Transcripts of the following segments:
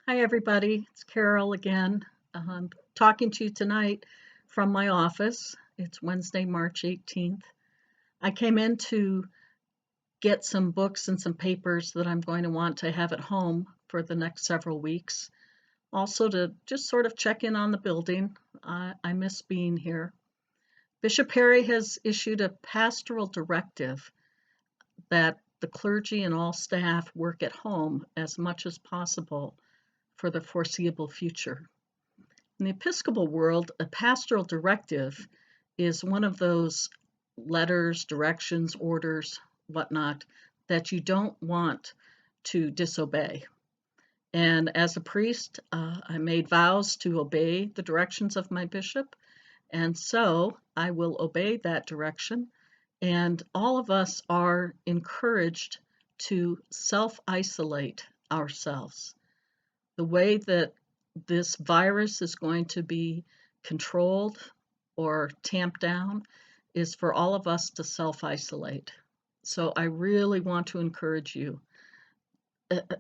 Hi, everybody. It's Carol again. Talking to you tonight from my office. It's Wednesday, March 18th. I came in to get some books and some papers that I'm going to want to have at home for the next several weeks. Also, to just sort of check in on the building. I miss being here. Bishop Harry has issued a pastoral directive that the clergy and all staff work at home as much as possible for the foreseeable future. In the Episcopal world, a pastoral directive is one of those letters, directions, orders, whatnot, that you don't want to disobey. And as a priest, I made vows to obey the directions of my bishop, and so I will obey that direction. And all of us are encouraged to self-isolate ourselves. The way that this virus is going to be controlled or tamped down is for all of us to self-isolate. So I really want to encourage you.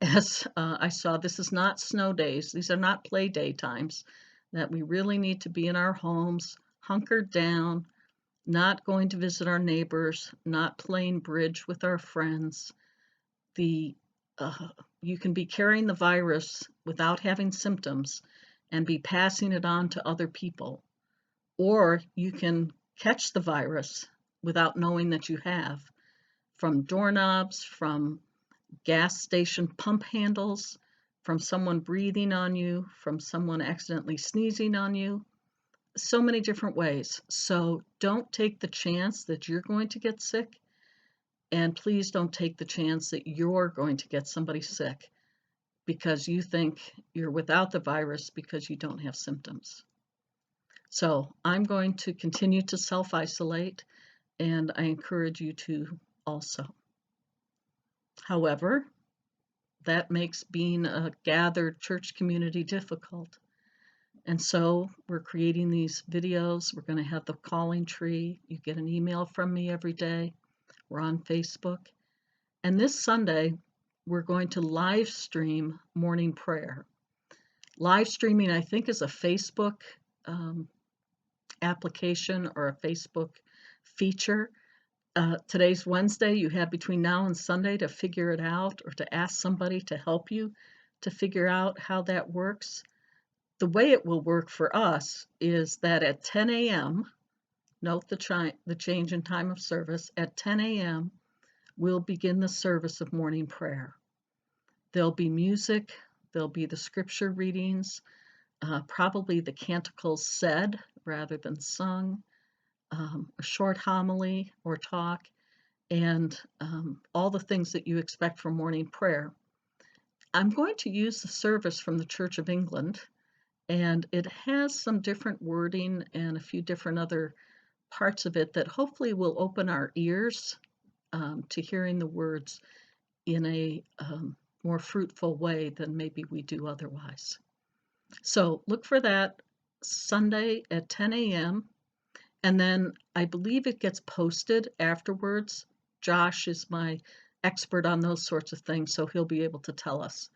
As I saw, this is not snow days. These are not play day times, that we really need to be in our homes, hunkered down, not going to visit our neighbors, not playing bridge with our friends. The You can be carrying the virus without having symptoms and be passing it on to other people. Or you can catch the virus without knowing that you have, from doorknobs, from gas station pump handles, from someone breathing on you, from someone accidentally sneezing on you. So many different ways. So don't take the chance that you're going to get sick. And please don't take the chance that you're going to get somebody sick because you think you're without the virus because you don't have symptoms. So I'm going to continue to self-isolate, and I encourage you to also. However, that makes being a gathered church community difficult. And so we're creating these videos. We're going to have the calling tree. You get an email from me every day. We're on Facebook. And this Sunday, we're going to live stream morning prayer. Live streaming, I think, is a Facebook application or a Facebook feature. Today's Wednesday. You have between now and Sunday to figure it out or to ask somebody to help you to figure out how that works. The way it will work for us is that at 10 a.m., note the change in time of service, at 10 a.m., we'll begin the service of morning prayer. There'll be music, there'll be the scripture readings, probably the canticles said rather than sung, a short homily or talk, and all the things that you expect from morning prayer. I'm going to use the service from the Church of England, and it has some different wording and a few different other parts of it that hopefully will open our ears to hearing the words in a more fruitful way than maybe we do otherwise. So look for that Sunday at 10 a.m. And then I believe it gets posted afterwards. Josh is my expert on those sorts of things, so he'll be able to tell us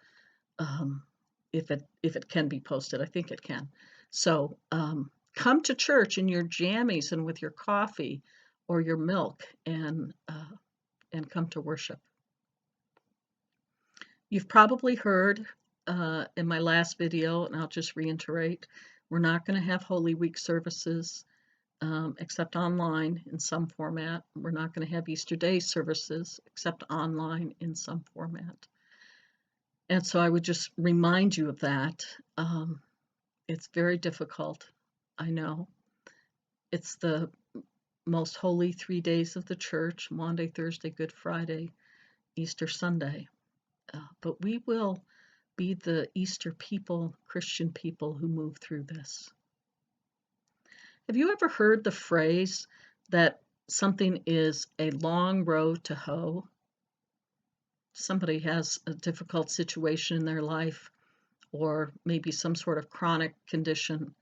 if it can be posted. I think it can. So come to church in your jammies and with your coffee or your milk and come to worship. You've probably heard in my last video, and I'll just reiterate, we're not going to have Holy Week services except online in some format. We're not going to have Easter Day services except online in some format. And so I would just remind you of that. It's very difficult, I know. It's the most holy 3 days of the church, Maundy, Thursday, Good Friday, Easter Sunday. But we will be the Easter people, Christian people who move through this. Have you ever heard the phrase that something is a long road to hoe? Somebody has a difficult situation in their life or maybe some sort of chronic condition.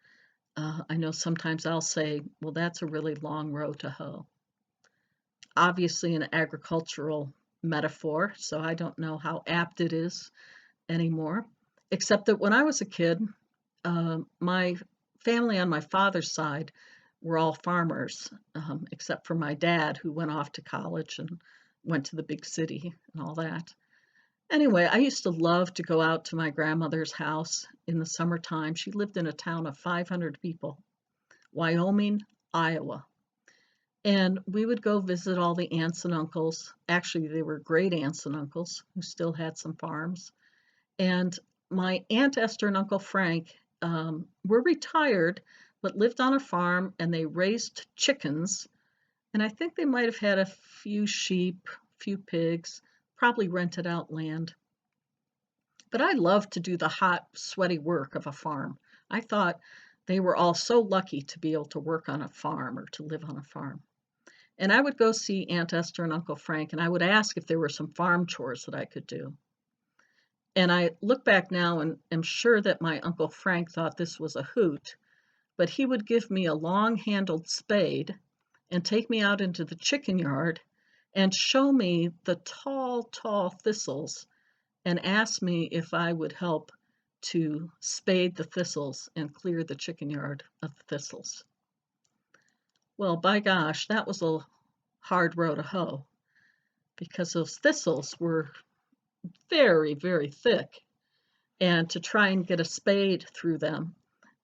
I know sometimes I'll say, well, that's a really long road to hoe. Obviously an agricultural metaphor, so I don't know how apt it is anymore. except that when I was a kid, my family on my father's side were all farmers, except for my dad, who went off to college and went to the big city and all that. Anyway, I used to love to go out to my grandmother's house in the summertime. She lived in a town of 500 people, Wyoming, Iowa. And we would go visit all the aunts and uncles. Actually, they were great aunts and uncles who still had some farms. And my Aunt Esther and Uncle Frank were retired, but lived on a farm and they raised chickens. And I think they might have had a few sheep, a few pigs, probably rented out land. But I loved to do the hot, sweaty work of a farm. I thought they were all so lucky to be able to work on a farm or to live on a farm. And I would go see Aunt Esther and Uncle Frank, and I would ask if there were some farm chores that I could do. And I look back now and am sure that my Uncle Frank thought this was a hoot, but he would give me a long-handled spade and take me out into the chicken yard and show me the tall, tall thistles and ask me if I would help to spade the thistles and clear the chicken yard of the thistles. Well, by gosh, that was a hard row to hoe because those thistles were very, very thick. And to try and get a spade through them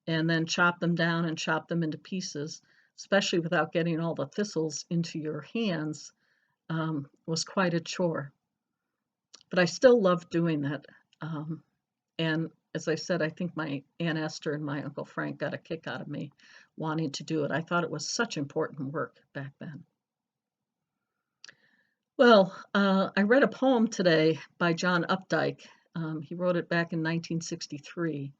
and then chop them down and chop them into pieces, especially without getting all the thistles into your hands, was quite a chore. But I still loved doing that. And as I said, I think my Aunt Esther and my Uncle Frank got a kick out of me wanting to do it. I thought it was such important work back then. Well, I read a poem today by John Updike. He wrote it back in 1963.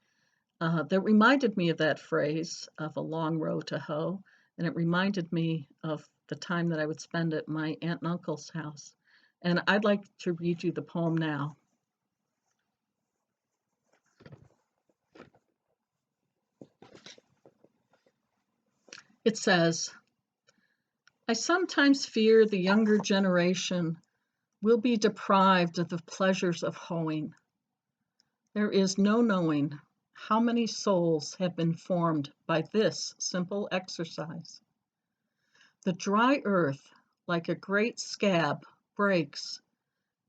That reminded me of that phrase of a long row to hoe, and it reminded me of the time that I would spend at my aunt and uncle's house. And I'd like to read you the poem now. It says, I sometimes fear the younger generation will be deprived of the pleasures of hoeing. There is no knowing how many souls have been formed by this simple exercise. The dry earth, like a great scab, breaks,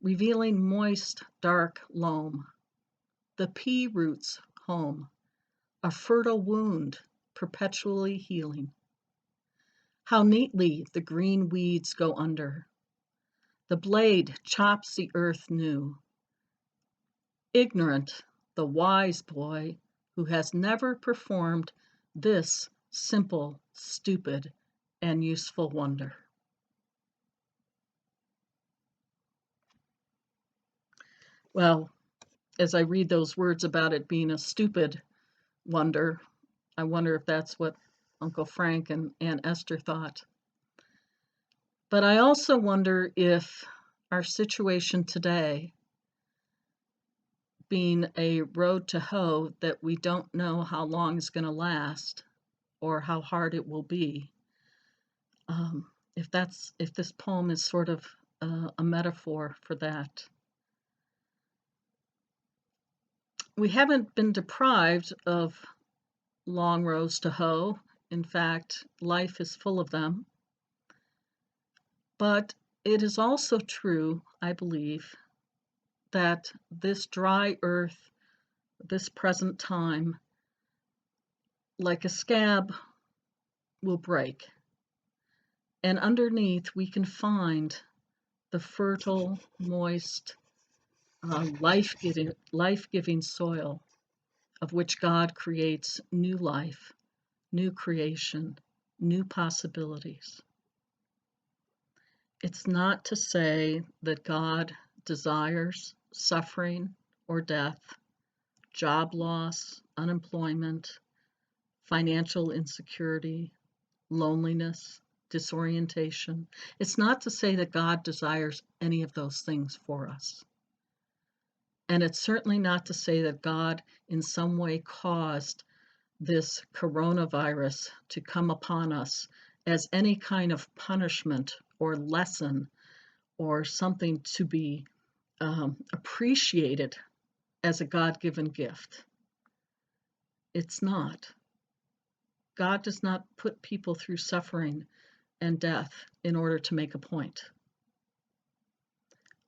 revealing moist, dark loam. The pea roots home, a fertile wound, perpetually healing. How neatly the green weeds go under. The blade chops the earth new. Ignorant, the wise boy who has never performed this simple, stupid, and useful wonder. Well, as I read those words about it being a stupid wonder, I wonder if that's what Uncle Frank and Aunt Esther thought. But I also wonder if our situation today, being a road to hoe that we don't know how long is going to last or how hard it will be, if this poem is sort of a metaphor for that. We haven't been deprived of long rows to hoe. In fact, life is full of them. But it is also true, I believe, that this dry earth, this present time, like a scab, will break. And underneath, we can find the fertile, moist, life-giving soil of which God creates new life, new creation, new possibilities. It's not to say that God desires suffering or death, job loss, unemployment, financial insecurity, loneliness, disorientation. It's not to say that God desires any of those things for us. And it's certainly not to say that God in some way caused this coronavirus to come upon us as any kind of punishment or lesson or something to be appreciated as a God-given gift. It's not. God does not put people through suffering and death in order to make a point.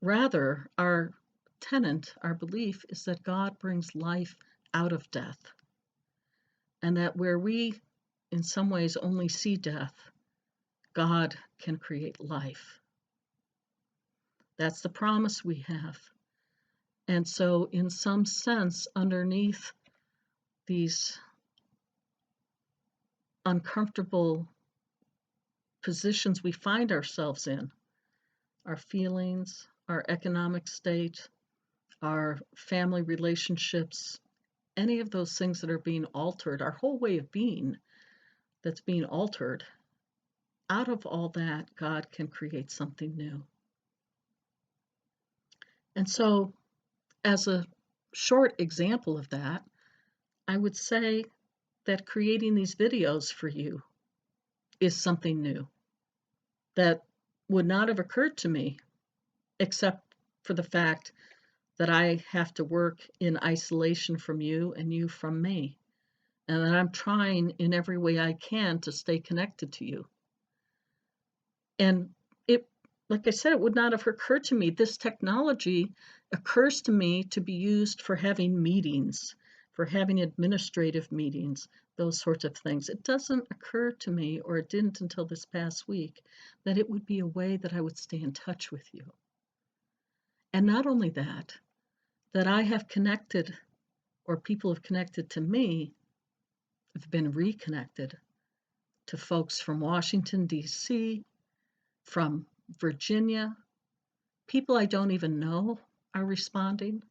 Rather, our tenet, our belief, is that God brings life out of death, and that where we, in some ways, only see death, God can create life. That's the promise we have. And so, in some sense, underneath these uncomfortable positions we find ourselves in, our feelings, our economic state, our family relationships, any of those things that are being altered, our whole way of being that's being altered, out of all that, God can create something new. And so, as a short example of that, I would say that creating these videos for you is something new that would not have occurred to me except for the fact that I have to work in isolation from you and you from me, and that I'm trying in every way I can to stay connected to you. And it, like I said, it would not have occurred to me. This technology occurs to me to be used for having meetings, for having administrative meetings, those sorts of things. It doesn't occur to me, or it didn't until this past week, that it would be a way that I would stay in touch with you. And not only that, that I have connected, or people have connected to me, have been reconnected to folks from Washington, D.C., from Virginia. People I don't even know are responding.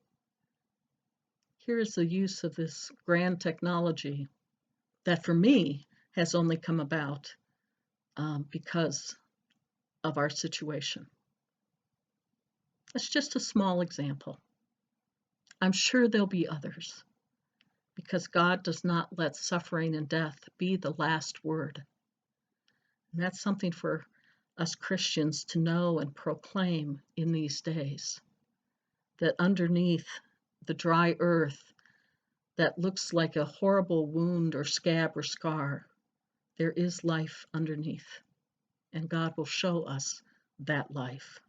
Here is the use of this grand technology that for me has only come about because of our situation. That's just a small example. I'm sure there'll be others, because God does not let suffering and death be the last word. And that's something for us Christians to know and proclaim in these days, that underneath the dry earth that looks like a horrible wound or scab or scar, there is life underneath, and God will show us that life.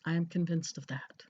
I am convinced of that.